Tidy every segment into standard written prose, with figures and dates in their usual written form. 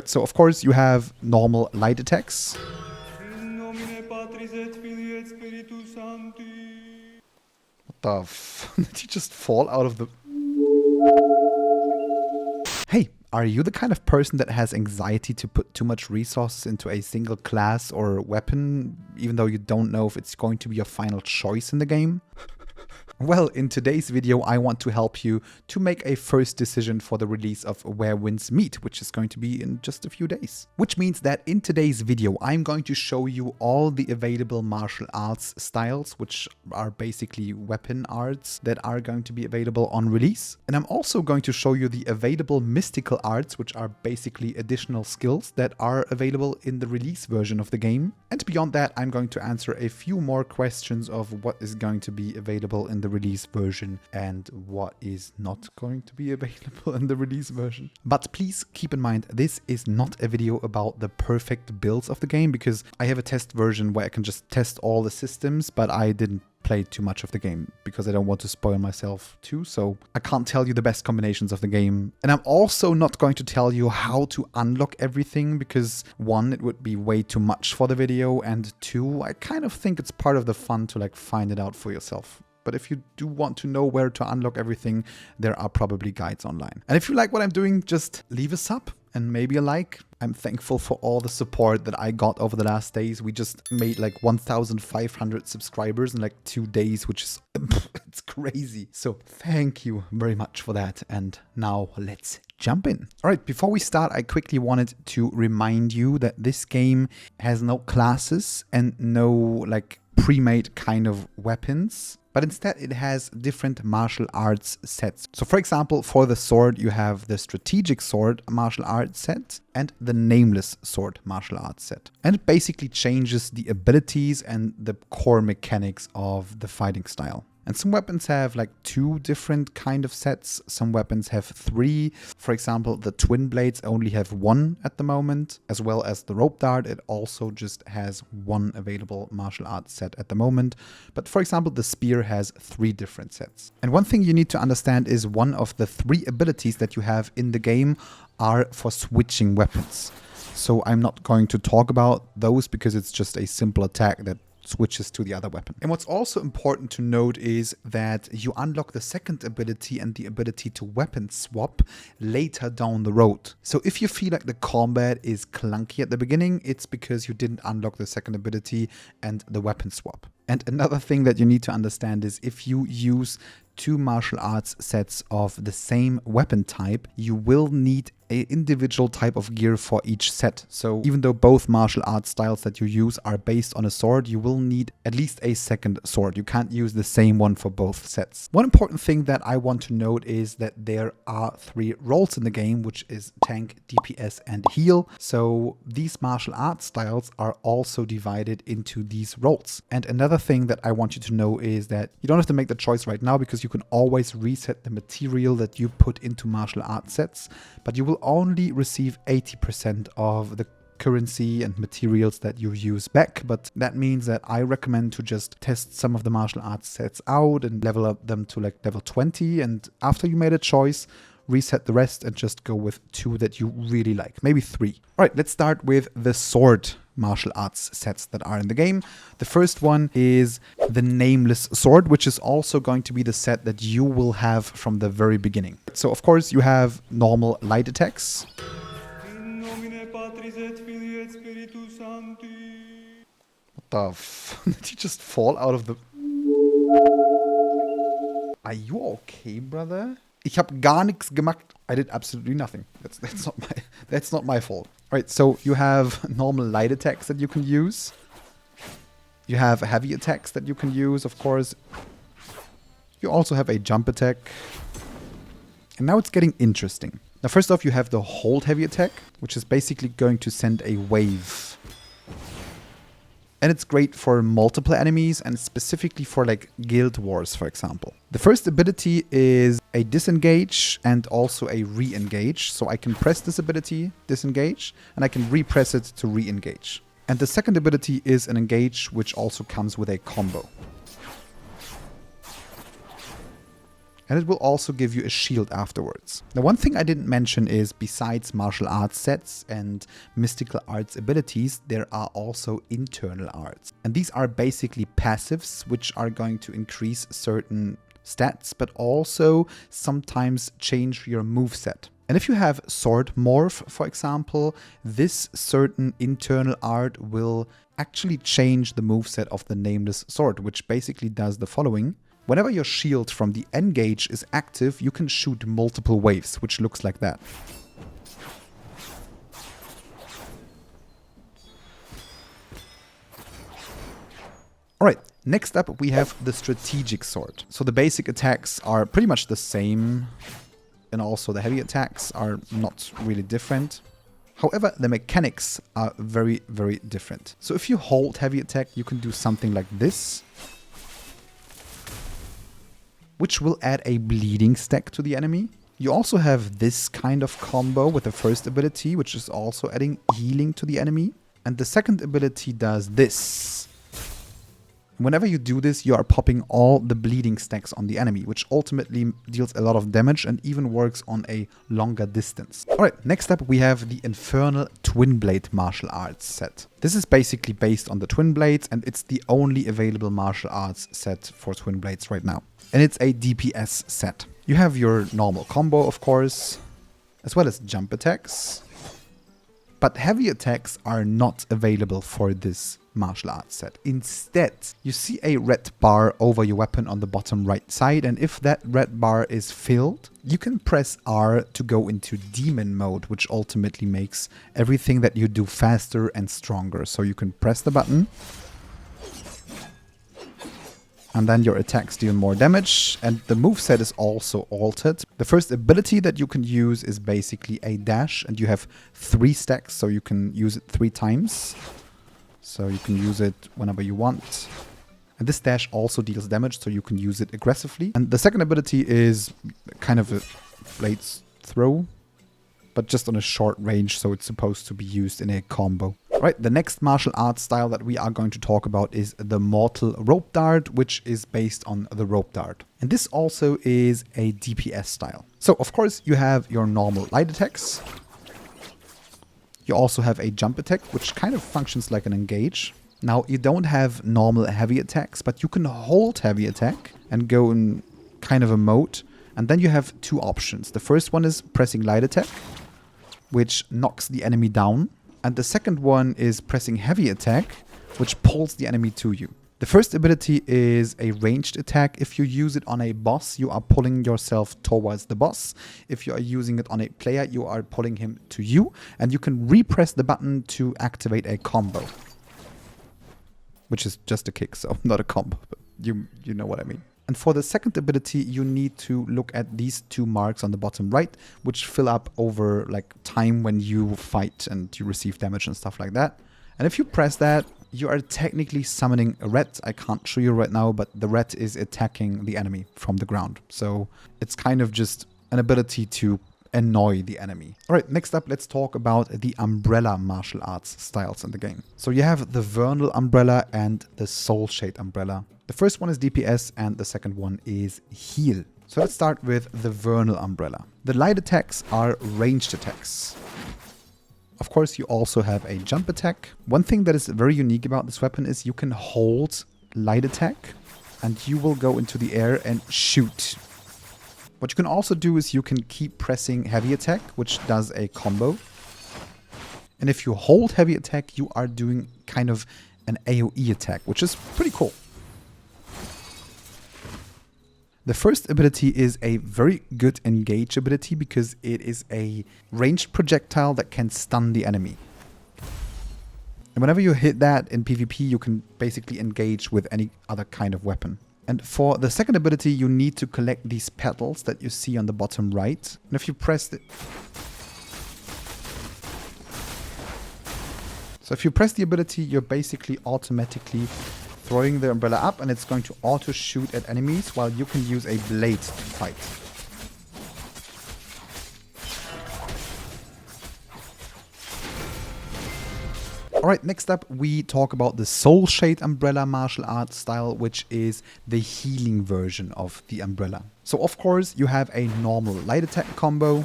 Right, so of course you have normal light attacks. What the f... Did you just fall out of the... Hey, are you the kind of person that has anxiety to put too much resources into a single class or weapon, even though you don't know if it's going to be your final choice in the game? Well, in today's video, I want to help you to make a first decision for the release of Where Winds Meet, which is going to be in just a few days. Which means that in today's video, I'm going to show you all the available martial arts styles, which are basically weapon arts that are going to be available on release. And I'm also going to show you the available mystical arts, which are basically additional skills that are available in the release version of the game. And beyond that, I'm going to answer a few more questions of what is going to be available in the release version and what is not going to be available in the release version. But please keep in mind, this is not a video about the perfect builds of the game, because I have a test version where I can just test all the systems, but I didn't play too much of the game because I don't want to spoil myself too, so I can't tell you the best combinations of the game. And I'm also not going to tell you how to unlock everything, because one, it would be way too much for the video, and two, I kind of think it's part of the fun to like find it out for yourself. But if you do want to know where to unlock everything, there are probably guides online. And if you like what I'm doing, just leave a sub and maybe a like. I'm thankful for all the support that I got over the last days. We just made like 1,500 subscribers in like 2 days, which is it's crazy. So thank you very much for that. And now let's jump in. All right, before we start, I quickly wanted to remind you that this game has no classes and no like pre-made kind of weapons, but instead it has different martial arts sets. So for example, for the sword, you have the strategic sword martial arts set and the nameless sword martial arts set. And it basically changes the abilities and the core mechanics of the fighting style. And some weapons have like 2 different kind of sets. Some weapons have 3. For example, the twin blades only have 1 at the moment, as well as the rope dart. It also just has 1 available martial arts set at the moment. But for example, the spear has 3 different sets. And one thing you need to understand is one of the 3 abilities that you have in the game are for switching weapons. So I'm not going to talk about those because it's just a simple attack that switches to the other weapon. And what's also important to note is that you unlock the second ability and the ability to weapon swap later down the road. So if you feel like the combat is clunky at the beginning, it's because you didn't unlock the second ability and the weapon swap. And another thing that you need to understand is if you use 2 martial arts sets of the same weapon type, you will need an individual type of gear for each set. So even though both martial arts styles that you use are based on a sword, you will need at least a second sword. You can't use the same one for both sets. One important thing that I want to note is that there are 3 roles in the game, which is tank, DPS and heal. So these martial arts styles are also divided into these roles. And another thing that I want you to know is that you don't have to make the choice right now, because you can always reset the material that you put into martial arts sets, but you will only receive 80% of the currency and materials that you use back. But that means that I recommend to just test some of the martial arts sets out and level up them to like level 20, and after you made a choice, reset the rest and just go with 2 that you really like, maybe 3. All right, let's start with the sword martial arts sets that are in the game. The first one is the Nameless Sword, which is also going to be the set that you will have from the very beginning. So of course you have normal light attacks. What the f... Did you just fall out of the... Are you okay, brother? Ich habe gar nichts gemacht. I did absolutely nothing. That's not my fault. All right, so you have normal light attacks that you can use. You have heavy attacks that you can use, of course. You also have a jump attack. And now it's getting interesting. Now, first off, you have the hold heavy attack, which is basically going to send a wave. And it's great for multiple enemies and specifically for like guild wars, for example. The first ability is a disengage and also a re-engage. So I can press this ability, disengage, and I can repress it to re-engage. And the second ability is an engage, which also comes with a combo. And it will also give you a shield afterwards. Now, one thing I didn't mention is besides martial arts sets and mystical arts abilities, there are also internal arts. And these are basically passives, which are going to increase certain stats, but also sometimes change your moveset. And if you have Sword Morph, for example, this certain internal art will actually change the moveset of the Nameless Sword, which basically does the following. Whenever your shield from the N-gauge is active, you can shoot multiple waves, which looks like that. Alright, next up we have the Strategic Sword. So the basic attacks are pretty much the same, and also the heavy attacks are not really different. However, the mechanics are very, very different. So if you hold heavy attack, you can do something like this, which will add a bleeding stack to the enemy. You also have this kind of combo with the first ability, which is also adding healing to the enemy. And the second ability does this. Whenever you do this, you are popping all the bleeding stacks on the enemy, which ultimately deals a lot of damage and even works on a longer distance. Alright, next up we have the Infernal Twin Blade martial arts set. This is basically based on the Twin Blades, and it's the only available martial arts set for Twin Blades right now. And it's a DPS set. You have your normal combo, of course, as well as jump attacks. But heavy attacks are not available for this martial arts set. Instead, you see a red bar over your weapon on the bottom right side, and if that red bar is filled, you can press R to go into demon mode, which ultimately makes everything that you do faster and stronger. So you can press the button, and then your attacks deal more damage, and the moveset is also altered. The first ability that you can use is basically a dash, and you have 3 stacks, so you can use it 3 times. So you can use it whenever you want. And this dash also deals damage, so you can use it aggressively. And the second ability is kind of a blades throw, but just on a short range, so it's supposed to be used in a combo. Right, the next martial arts style that we are going to talk about is the Mortal Rope Dart, which is based on the Rope Dart. And this also is a DPS style. So, of course, you have your normal light attacks. You also have a jump attack, which kind of functions like an engage. Now, you don't have normal heavy attacks, but you can hold heavy attack and go in kind of a mode. And then you have 2 options. The first one is pressing light attack, which knocks the enemy down. And the second one is pressing heavy attack, which pulls the enemy to you. The first ability is a ranged attack. If you use it on a boss, you are pulling yourself towards the boss. If you are using it on a player, you are pulling him to you. And you can repress the button to activate a combo, which is just a kick, so not a combo, but you know what I mean. And for the second ability, you need to look at these 2 marks on the bottom right, which fill up over like time when you fight and you receive damage and stuff like that. And if you press that, you are technically summoning a rat. I can't show you right now, but the rat is attacking the enemy from the ground. So it's kind of just an ability to annoy the enemy. Alright, next up, let's talk about the Umbrella martial arts styles in the game. So you have the Vernal Umbrella and the Soulshade Umbrella. The first one is DPS and the second one is heal. So let's start with the Vernal Umbrella. The light attacks are ranged attacks. Of course, you also have a jump attack. One thing that is very unique about this weapon is you can hold light attack and you will go into the air and shoot. What you can also do is you can keep pressing heavy attack, which does a combo. And if you hold heavy attack, you are doing kind of an AoE attack, which is pretty cool. The first ability is a very good engage ability because it is a ranged projectile that can stun the enemy. And whenever you hit that in PvP, you can basically engage with any other kind of weapon. And for the second ability, you need to collect these petals that you see on the bottom right. And if you press it... So if you press the ability, you're basically automatically throwing the umbrella up, and it's going to auto shoot at enemies while you can use a blade to fight. Alright, next up we talk about the Soulshade Umbrella martial arts style, which is the healing version of the Umbrella. So of course you have a normal light attack combo,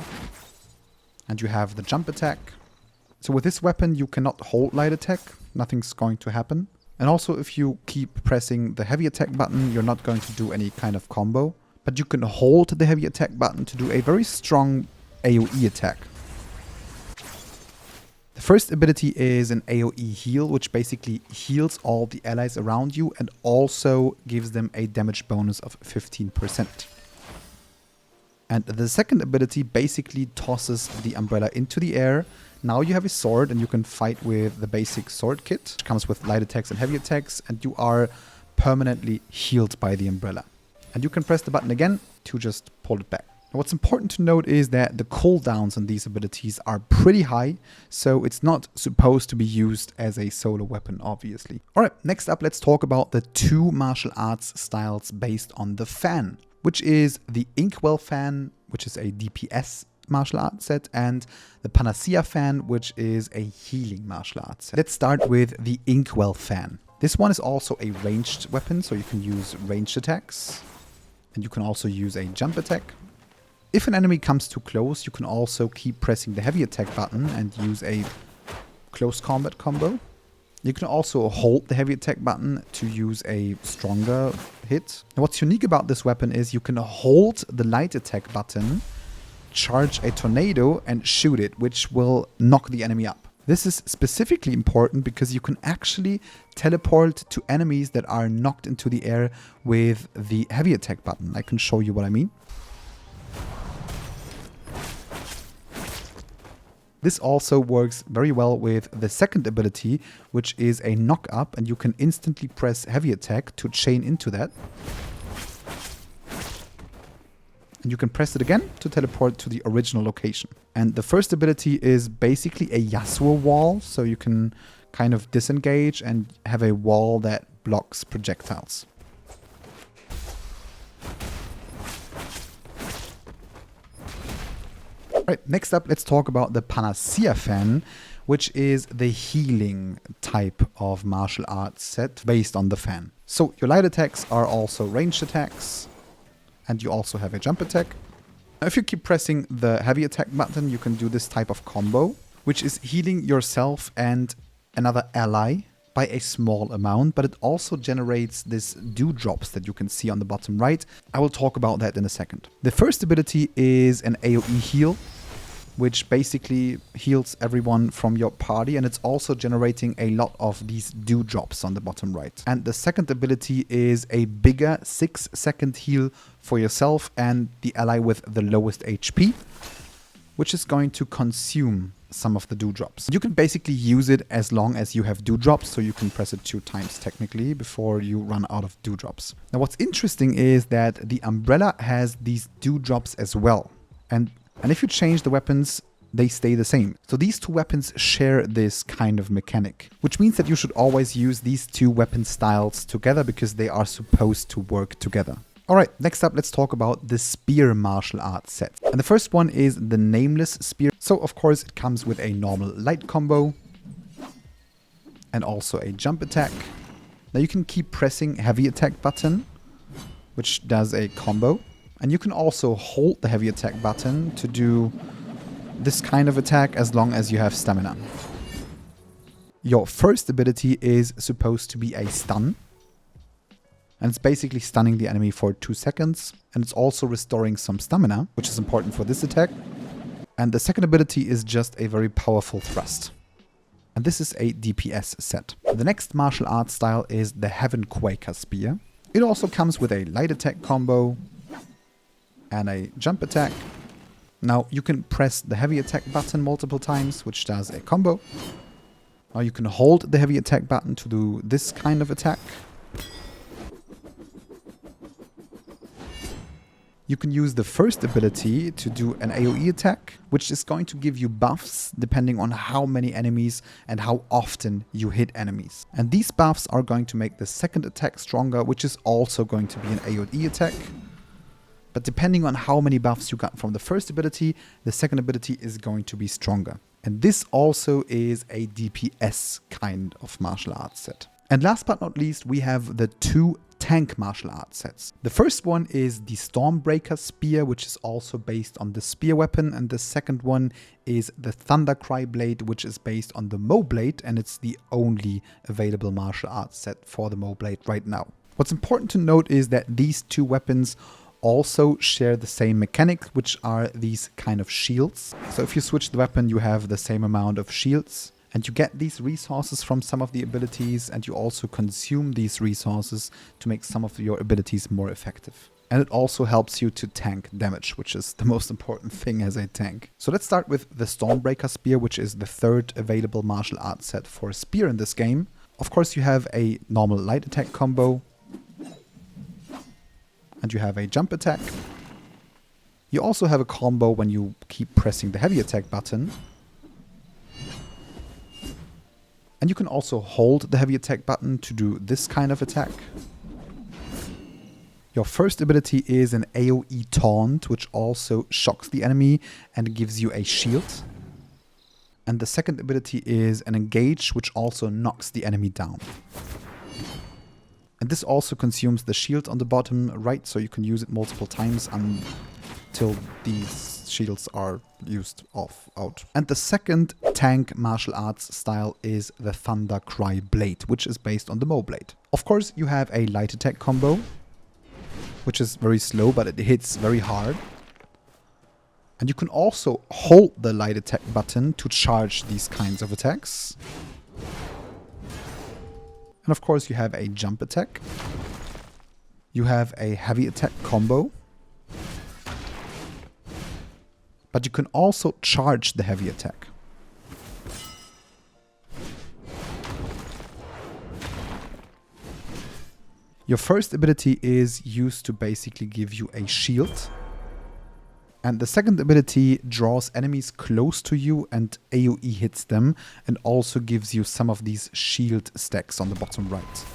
and you have the jump attack. So with this weapon you cannot hold light attack, nothing's going to happen. And also if you keep pressing the heavy attack button, you're not going to do any kind of combo. But you can hold the heavy attack button to do a very strong AoE attack. The first ability is an AoE heal, which basically heals all the allies around you and also gives them a damage bonus of 15%. And the second ability basically tosses the umbrella into the air. Now you have a sword and you can fight with the basic sword kit, which comes with light attacks and heavy attacks, and you are permanently healed by the umbrella. And you can press the button again to just pull it back. What's important to note is that the cooldowns on these abilities are pretty high, so it's not supposed to be used as a solo weapon, obviously. Alright, next up let's talk about the two martial arts styles based on the fan, which is the Inkwell Fan, which is a DPS martial arts set, and the Panacea Fan, which is a healing martial arts set. Let's start with the Inkwell Fan. This one is also a ranged weapon, so you can use ranged attacks, and you can also use a jump attack. If an enemy comes too close, you can also keep pressing the heavy attack button and use a close combat combo. You can also hold the heavy attack button to use a stronger hit. Now, what's unique about this weapon is you can hold the light attack button, charge a tornado and shoot it, which will knock the enemy up. This is specifically important because you can actually teleport to enemies that are knocked into the air with the heavy attack button. I can show you what I mean. This also works very well with the second ability, which is a knock up, and you can instantly press heavy attack to chain into that. And you can press it again to teleport to the original location. And the first ability is basically a Yasuo wall, so you can kind of disengage and have a wall that blocks projectiles. Right, next up, let's talk about the Panacea Fan, which is the healing type of martial arts set based on the fan. So your light attacks are also ranged attacks, and you also have a jump attack. Now, if you keep pressing the heavy attack button, you can do this type of combo, which is healing yourself and another ally by a small amount, but it also generates this dewdrops that you can see on the bottom right. I will talk about that in a second. The first ability is an AoE heal, which basically heals everyone from your party, and it's also generating a lot of these dewdrops on the bottom right. And the second ability is a bigger 6-second heal for yourself and the ally with the lowest HP, which is going to consume some of the dewdrops. You can basically use it as long as you have dewdrops, so you can press it 2 times technically before you run out of dewdrops. Now what's interesting is that the umbrella has these dewdrops as well. And if you change the weapons, they stay the same. So these two weapons share this kind of mechanic, which means that you should always use these two weapon styles together because they are supposed to work together. Alright, next up let's talk about the Spear martial arts set. And the first one is the Nameless Spear. So of course it comes with a normal light combo and also a jump attack. Now you can keep pressing heavy attack button, which does a combo. And you can also hold the heavy attack button to do this kind of attack as long as you have stamina. Your first ability is supposed to be a stun. And it's basically stunning the enemy for 2 seconds. And it's also restoring some stamina, which is important for this attack. And the second ability is just a very powerful thrust. And this is a DPS set. The next martial arts style is the Heavenquaker Spear. It also comes with a light attack combo and a jump attack. Now you can press the heavy attack button multiple times, which does a combo. Now you can hold the heavy attack button to do this kind of attack. You can use the first ability to do an AoE attack, which is going to give you buffs depending on how many enemies and how often you hit enemies. And these buffs are going to make the second attack stronger, which is also going to be an AoE attack. But depending on how many buffs you got from the first ability, the second ability is going to be stronger. And this also is a DPS kind of martial arts set. And last but not least, we have the two tank martial arts sets. The first one is the Stormbreaker Spear, which is also based on the spear weapon, and the second one is the Thundercry blade, which is based on the Mo blade, and it's the only available martial arts set for the Mo blade right now. What's important to note is that these two weapons also share the same mechanics, which are these kind of shields. So if you switch the weapon, you have the same amount of shields. And you get these resources from some of the abilities, and you also consume these resources to make some of your abilities more effective. And it also helps you to tank damage, which is the most important thing as a tank. So let's start with the Stormbreaker Spear, which is the third available martial arts set for Spear in this game. Of course, you have a normal light attack combo. And you have a jump attack. You also have a combo when you keep pressing the heavy attack button. And you can also hold the heavy attack button to do this kind of attack. Your first ability is an AoE taunt, which also shocks the enemy and gives you a shield. And the second ability is an engage, which also knocks the enemy down. And this also consumes the shield on the bottom right, so you can use it multiple times until these shields are used out. And the second tank martial arts style is the Thundercry blade, which is based on the Mo blade. Of course, you have a light attack combo, which is very slow, but it hits very hard. And you can also hold the light attack button to charge these kinds of attacks. And of course, you have a jump attack. You have a heavy attack combo. But you can also charge the heavy attack. Your first ability is used to basically give you a shield. And the second ability draws enemies close to you and AoE hits them, and also gives you some of these shield stacks on the bottom right.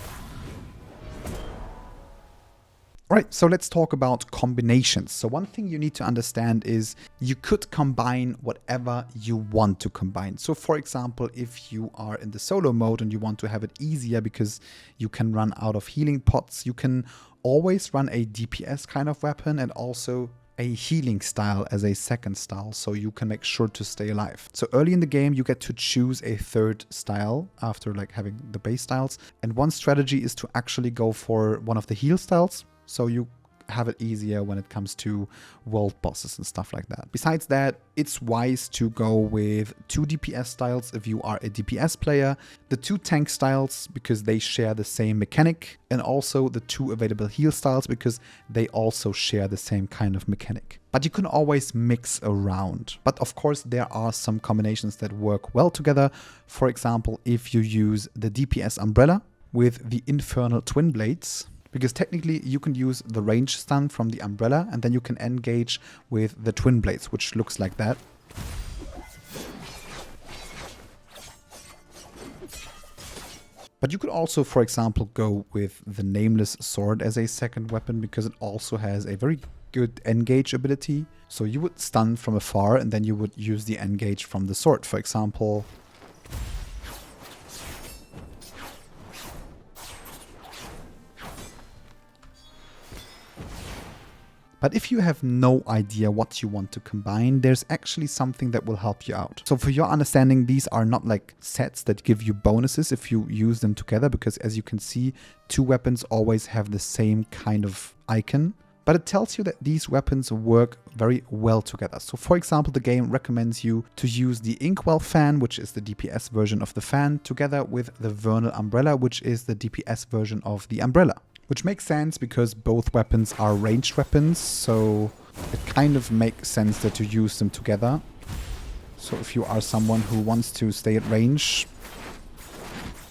Alright, so let's talk about combinations. So one thing you need to understand is you could combine whatever you want to combine. So for example, if you are in the solo mode and you want to have it easier because you can run out of healing pots, you can always run a DPS kind of weapon and also a healing style as a second style, so you can make sure to stay alive. So early in the game, you get to choose a third style after like having the base styles. And one strategy is to actually go for one of the heal styles, so you have it easier when it comes to world bosses and stuff like that. Besides that, it's wise to go with two DPS styles if you are a DPS player, the two tank styles because they share the same mechanic, and also the two available heal styles because they also share the same kind of mechanic. But you can always mix around. But of course, there are some combinations that work well together. For example, if you use the DPS Umbrella with the Infernal Twin Blades, because technically you can use the range stun from the Umbrella and then you can engage with the Twin Blades, which looks like that. But you could also, for example, go with the Nameless Sword as a second weapon because it also has a very good engage ability. So you would stun from afar and then you would use the engage from the sword, for example. But if you have no idea what you want to combine, there's actually something that will help you out. So for your understanding, these are not like sets that give you bonuses if you use them together, because as you can see, two weapons always have the same kind of icon. But it tells you that these weapons work very well together. So for example, the game recommends you to use the Inkwell Fan, which is the DPS version of the fan, together with the Vernal Umbrella, which is the DPS version of the umbrella. Which makes sense because both weapons are ranged weapons, so it kind of makes sense that you use them together. So if you are someone who wants to stay at range,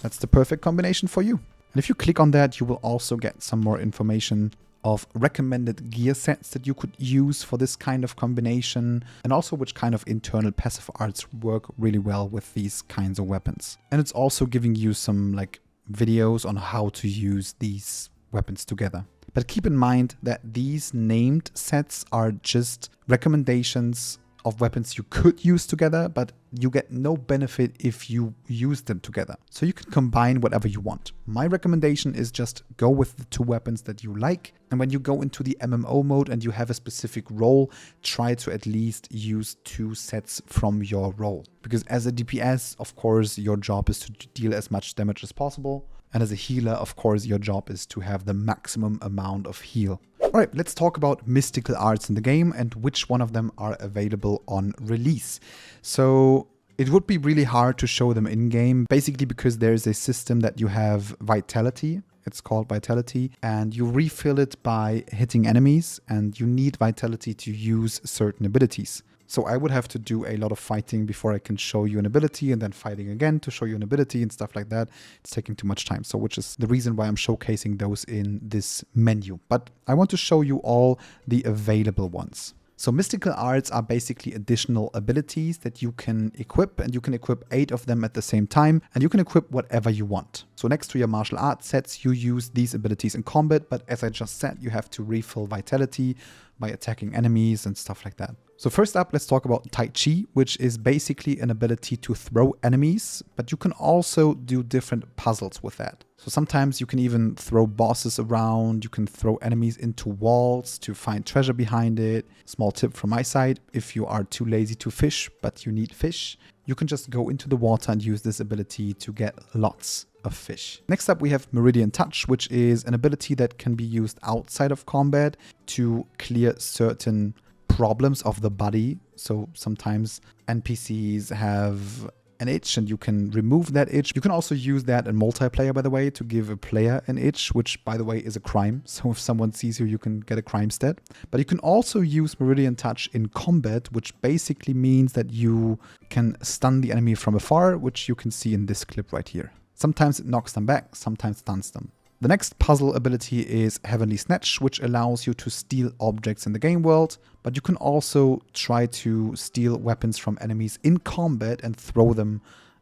that's the perfect combination for you. And if you click on that, you will also get some more information of recommended gear sets that you could use for this kind of combination, and also which kind of internal passive arts work really well with these kinds of weapons. And it's also giving you some like videos on how to use these weapons together. But keep in mind that these named sets are just recommendations of weapons you could use together, but you get no benefit if you use them together. So you can combine whatever you want. My recommendation is just go with the 2 weapons that you like. And when you go into the MMO mode and you have a specific role, try to at least use 2 sets from your role. Because as a DPS, of course, your job is to deal as much damage as possible. And as a healer, of course, your job is to have the maximum amount of heal. Alright, let's talk about mystical arts in the game and which one of them are available on release. So it would be really hard to show them in-game, basically because there is a system that you have vitality. It's called vitality, and you refill it by hitting enemies, and you need vitality to use certain abilities. So I would have to do a lot of fighting before I can show you an ability, and then fighting again to show you an ability and stuff like that. It's taking too much time. So which is the reason why I'm showcasing those in this menu. But I want to show you all the available ones. So mystical arts are basically additional abilities that you can equip, and you can equip 8 of them at the same time, and you can equip whatever you want. So next to your martial arts sets, you use these abilities in combat, but as I just said, you have to refill vitality by attacking enemies and stuff like that. So first up, let's talk about Tai Chi, which is basically an ability to throw enemies, but you can also do different puzzles with that. So sometimes you can even throw bosses around, you can throw enemies into walls to find treasure behind it. Small tip from my side, if you are too lazy to fish, but you need fish, you can just go into the water and use this ability to get lots of fish. Next up, we have Meridian Touch, which is an ability that can be used outside of combat to clear certain problems of the body. So sometimes NPCs have an itch and you can remove that itch. You can also use that in multiplayer, by the way, to give a player an itch, which by the way is a crime. So if someone sees you, you can get a crime stat. But you can also use Meridian Touch in combat, which basically means that you can stun the enemy from afar, which you can see in this clip right here. Sometimes it knocks them back, sometimes stuns them. The next puzzle ability is Heavenly Snatch, which allows you to steal objects in the game world, but you can also try to steal weapons from enemies in combat and throw them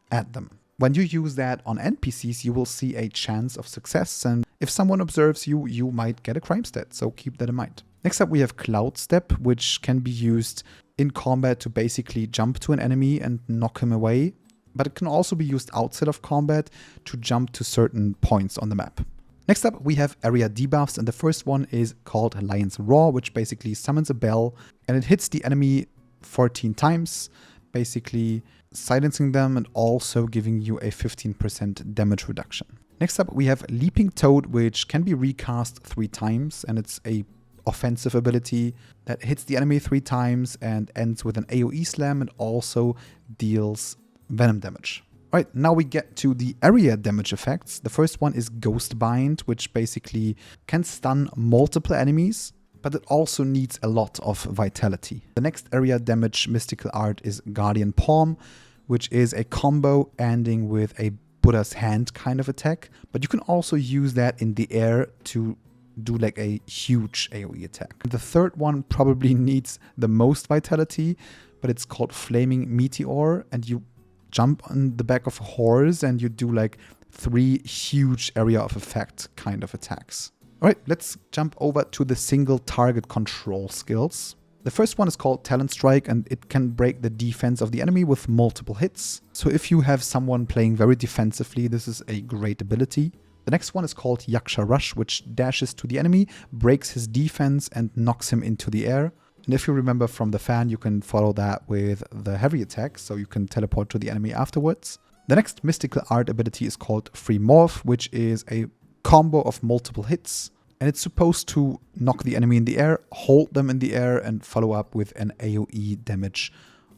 at them. When you use that on NPCs, you will see a chance of success, and if someone observes you, you might get a crime stat, so keep that in mind. Next up, we have Cloud Step, which can be used in combat to basically jump to an enemy and knock him away, but it can also be used outside of combat to jump to certain points on the map. Next up, we have area debuffs, and the first one is called Lion's Roar, which basically summons a bell and it hits the enemy 14 times, basically silencing them and also giving you a 15% damage reduction. Next up, we have Leaping Toad, which can be recast 3 times, and it's a offensive ability that hits the enemy 3 times and ends with an AoE slam and also deals venom damage. Right, now we get to the area damage effects. The first one is Ghost Bind, which basically can stun multiple enemies, but it also needs a lot of vitality. The next area damage mystical art is Guardian Palm, which is a combo ending with a Buddha's hand kind of attack, but you can also use that in the air to do like a huge AoE attack. The third one probably needs the most vitality, but it's called Flaming Meteor, and you jump on the back of a horse and you do like 3 huge area of effect kind of attacks. Alright, let's jump over to the single target control skills. The first one is called Talent Strike, and it can break the defense of the enemy with multiple hits. So if you have someone playing very defensively, this is a great ability. The next one is called Yaksha Rush, which dashes to the enemy, breaks his defense and knocks him into the air. And if you remember from the fan, you can follow that with the heavy attack, so you can teleport to the enemy afterwards. The next mystical art ability is called Free Morph, which is a combo of multiple hits. And it's supposed to knock the enemy in the air, hold them in the air, and follow up with an AoE damage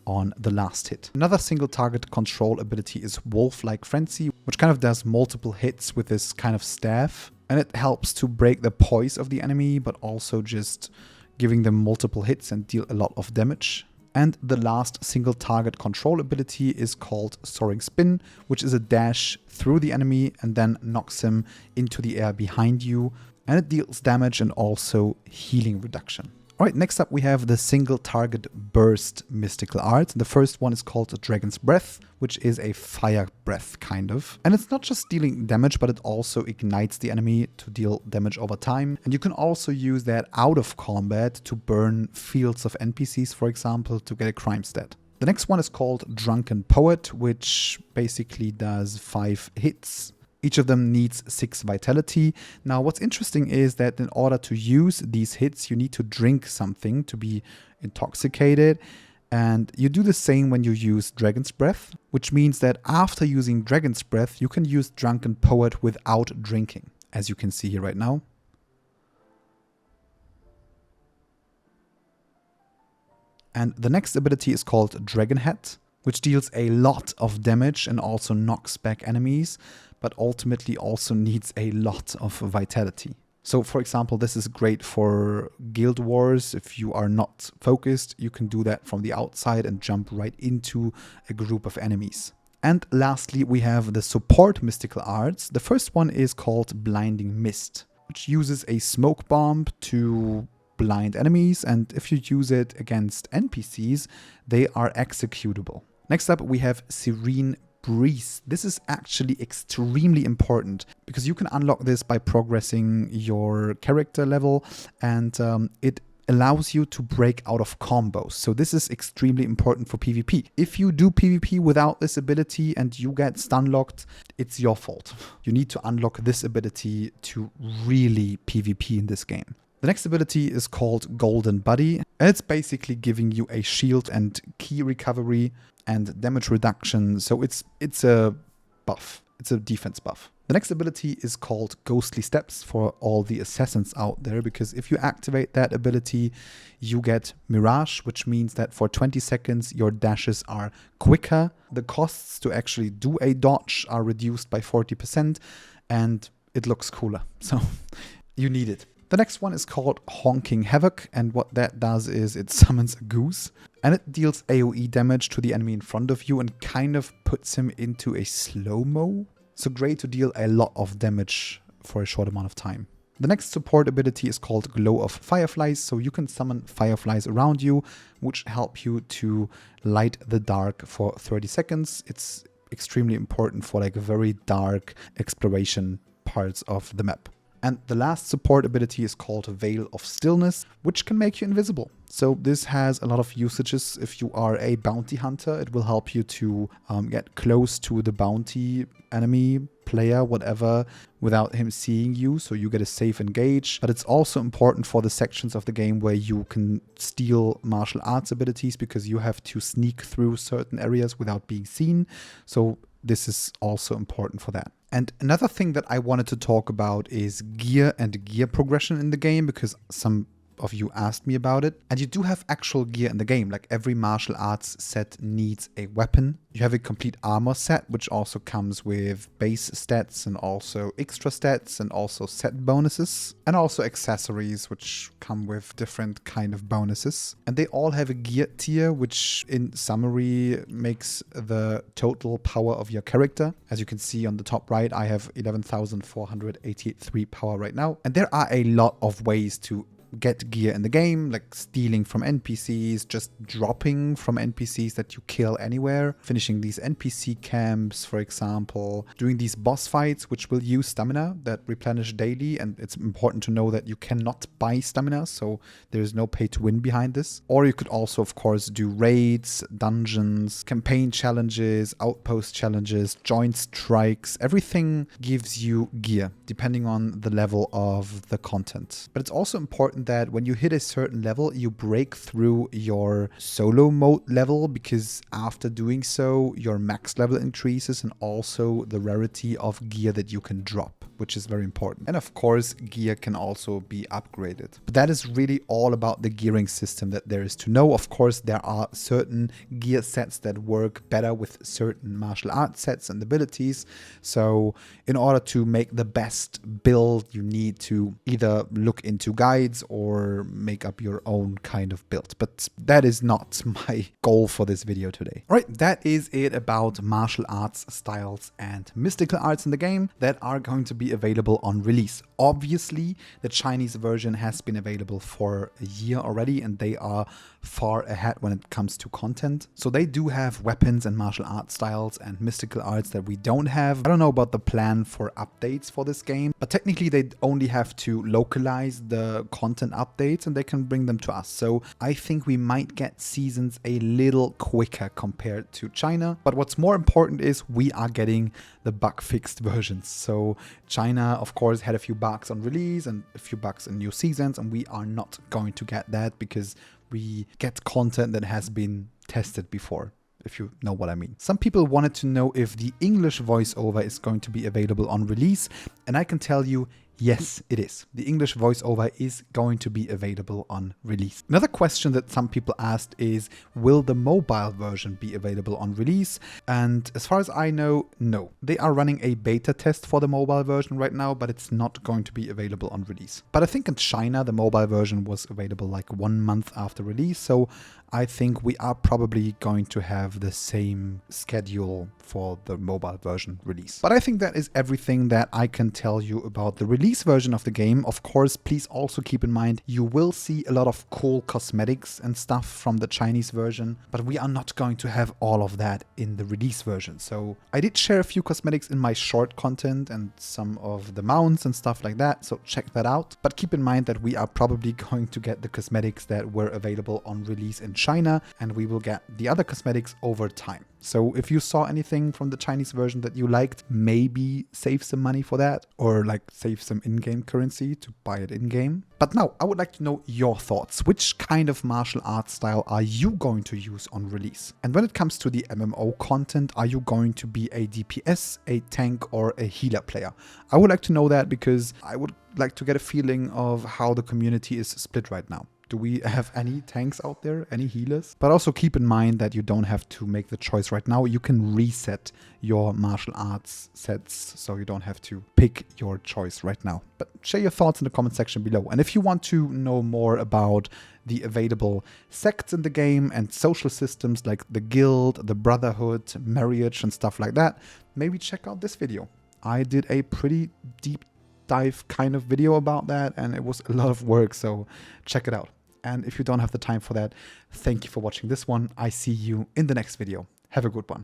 on the last hit. Another single target control ability is Wolf-like Frenzy, which kind of does multiple hits with this kind of staff. And it helps to break the poise of the enemy, but also just giving them multiple hits and deal a lot of damage. And the last single target control ability is called Soaring Spin, which is a dash through the enemy and then knocks him into the air behind you. And it deals damage and also healing reduction. Alright, next up we have the single target burst mystical art. The first one is called Dragon's Breath, which is a fire breath kind of. And it's not just dealing damage, but it also ignites the enemy to deal damage over time. And you can also use that out of combat to burn fields of NPCs, for example, to get a crime stat. The next one is called Drunken Poet, which basically does 5 hits. Each of them needs 6 vitality. Now, what's interesting is that in order to use these hits, you need to drink something to be intoxicated. And you do the same when you use Dragon's Breath, which means that after using Dragon's Breath, you can use Drunken Poet without drinking, as you can see here right now. And the next ability is called Dragon Head, which deals a lot of damage and also knocks back enemies, but ultimately also needs a lot of vitality. So for example, this is great for guild wars. If you are not focused, you can do that from the outside and jump right into a group of enemies. And lastly, we have the support mystical arts. The first one is called Blinding Mist, which uses a smoke bomb to blind enemies, and if you use it against NPCs, they are executable. Next up, we have Serene Breeze. This is actually extremely important because you can unlock this by progressing your character level, and it allows you to break out of combos. So this is extremely important for PvP. If you do PvP without this ability and you get stun locked, it's your fault. You need to unlock this ability to really PvP in this game. The next ability is called Golden Buddy, and it's basically giving you a shield and key recovery and damage reduction, so it's a buff. It's a defense buff. The next ability is called Ghostly Steps for all the assassins out there, because if you activate that ability, you get Mirage, which means that for 20 seconds your dashes are quicker. The costs to actually do a dodge are reduced by 40%, and it looks cooler, so you need it. The next one is called Honking Havoc, and what that does is it summons a goose, and it deals AoE damage to the enemy in front of you and kind of puts him into a slow-mo. So great to deal a lot of damage for a short amount of time. The next support ability is called Glow of Fireflies, so you can summon fireflies around you, which help you to light the dark for 30 seconds. It's extremely important for like very dark exploration parts of the map. And the last support ability is called Veil of Stillness, which can make you invisible. So this has a lot of usages. If you are a bounty hunter, it will help you to get close to the bounty enemy, player, whatever, without him seeing you, so you get a safe engage. But it's also important for the sections of the game where you can steal martial arts abilities, because you have to sneak through certain areas without being seen. So this is also important for that. And another thing that I wanted to talk about is gear and gear progression in the game, because some of you asked me about it. And you do have actual gear in the game, like every martial arts set needs a weapon. You have a complete armor set, which also comes with base stats and also extra stats and also set bonuses. And also accessories, which come with different kind of bonuses. And they all have a gear tier, which in summary makes the total power of your character. As you can see on the top right, I have 11,483 power right now. And there are a lot of ways to get gear in the game, like stealing from NPCs, just dropping from NPCs that you kill anywhere, finishing these NPC camps, for example, doing these boss fights, which will use stamina that replenish daily. And it's important to know that you cannot buy stamina, so there is no pay to win behind this. Or you could also, of course, do raids, dungeons, campaign challenges, outpost challenges, joint strikes. Everything gives you gear, depending on the level of the content. But it's also important that when you hit a certain level, you break through your solo mode level, because after doing so, your max level increases and also the rarity of gear that you can drop, which is very important. And of course, gear can also be upgraded. But that is really all about the gearing system that there is to know. Of course, there are certain gear sets that work better with certain martial arts sets and abilities. So in order to make the best build, you need to either look into guides or make up your own kind of build. But that is not my goal for this video today. All right, that is it about martial arts styles and mystical arts in the game that are going to be available on release. Obviously, the Chinese version has been available for a year already, and they are far ahead when it comes to content. So they do have weapons and martial arts styles and mystical arts that we don't have. I don't know about the plan for updates for this game, but technically they only have to localize the content updates and they can bring them to us. So I think we might get seasons a little quicker compared to China. But what's more important is we are getting the bug fixed versions. So China, of course, had a few bugs on release and a few bugs in new seasons, and we are not going to get that because we get content that has been tested before, if you know what I mean. Some people wanted to know if the English voiceover is going to be available on release, and I can tell you, yes, it is. The English voiceover is going to be available on release. Another question that some people asked is, will the mobile version be available on release? And as far as I know, no. They are running a beta test for the mobile version right now, but it's not going to be available on release. But I think in China, the mobile version was available like 1 month after release, so I think we are probably going to have the same schedule for the mobile version release. But I think that is everything that I can tell you about the release version of the game. Of course, please also keep in mind you will see a lot of cool cosmetics and stuff from the Chinese version, but we are not going to have all of that in the release version. So I did share a few cosmetics in my short content and some of the mounts and stuff like that, so check that out. But keep in mind that we are probably going to get the cosmetics that were available on release in China, and we will get the other cosmetics over time. So if you saw anything from the Chinese version that you liked, maybe save some money for that, or like save some in-game currency to buy it in-game. But now I would like to know your thoughts. Which kind of martial arts style are you going to use on release? And when it comes to the MMO content, are you going to be a DPS, a tank, or a healer player? I would like to know that because I would like to get a feeling of how the community is split right now. Do we have any tanks out there, any healers? But also keep in mind that you don't have to make the choice right now. You can reset your martial arts sets, so you don't have to pick your choice right now. But share your thoughts in the comment section below. And if you want to know more about the available sects in the game and social systems like the guild, the brotherhood, marriage and stuff like that, maybe check out this video. I did a pretty deep dive kind of video about that, and it was a lot of work, so check it out. And if you don't have the time for that, thank you for watching this one. I see you in the next video. Have a good one.